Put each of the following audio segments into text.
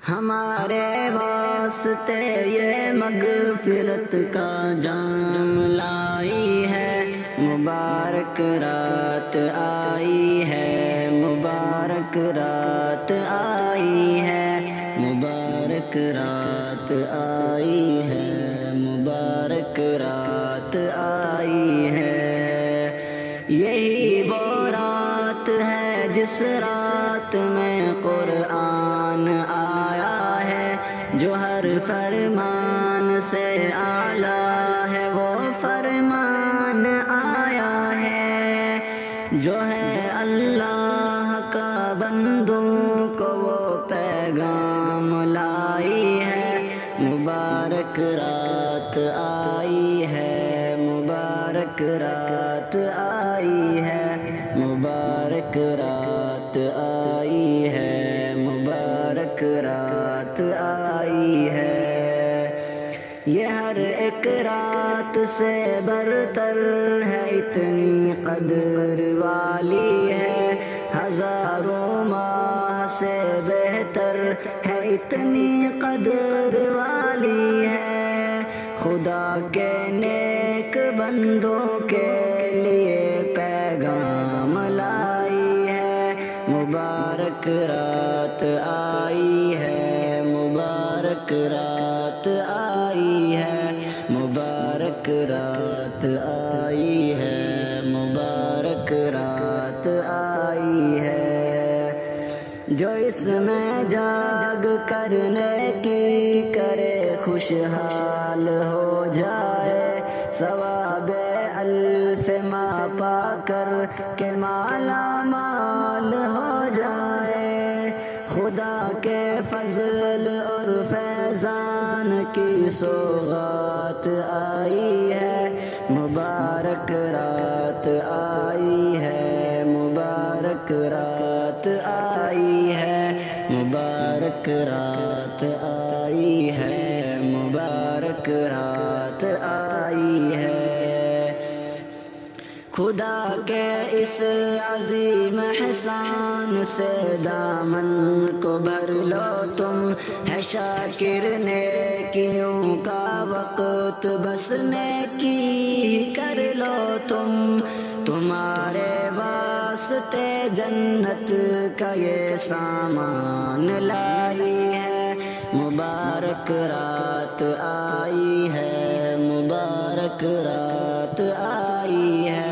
ہمارے واسطے یہ مغفرت کا جام لائی ہے، مبارک رات آئی ہے، مبارک رات آئی ہے، مبارک رات آئی ہے، مبارک رات آئی ہے۔ یہی وہ رات ہے جس رات میں قرآن آیا ہے، جو ہر فرمان سے اعلیٰ ہے وہ فرمان آیا ہے، جو ہے اللہ کا بندوں کو وہ پیغام لائی ہے، مبارک رات آئی ہے، مبارک رات آئی ہے، مبارک رات آئی ہے، مبارک رات آئی ہے۔ یہ ہر ایک رات سے برتر ہے، اتنی قدر والی ہے، ہزاروں ماہ سے بہتر ہے، اتنی قدر والی ہے۔ خدا کے نیک بندوں کے لیے پیغام لائی ہے، مبارک رات آئی ہے، مبارک رات آئی ہے، مبارک رات آئی ہے، مبارک رات آئی ہے۔ جو اس میں جاگ کرنے کی کرے خوشحال ہو جائے، ثواب الف ماہ پا کر کے مالا مال ہو جائے۔ خدا کے فضل اور فیضان کی سوغات آئی ہے، مبارک رات آئی ہے، مبارک رات آئی ہے، مبارک رات آئی ہے، مبارک رات آئی ہے۔ خدا کے اس عظیم احسان سے دامن کو بھر لو تم، ہے شاکر نیکیوں کا وقت بس نیکی ہی کر لو تم، تمہارے واسطے جنت کا یہ سامان لائی ہے، مبارک رات آئی ہے، مبارک رات آئی ہے،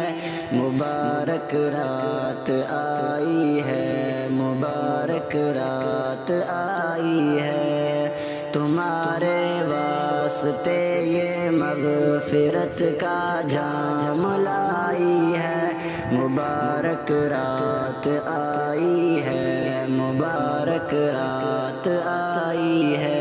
مبارک رات آئی ہے، مبارک رات آئی ہے۔ تمہارے واسطے یہ مغفرت کا جام لائی ہے، مبارک رات آئی ہے، مبارک رات آئی ہے۔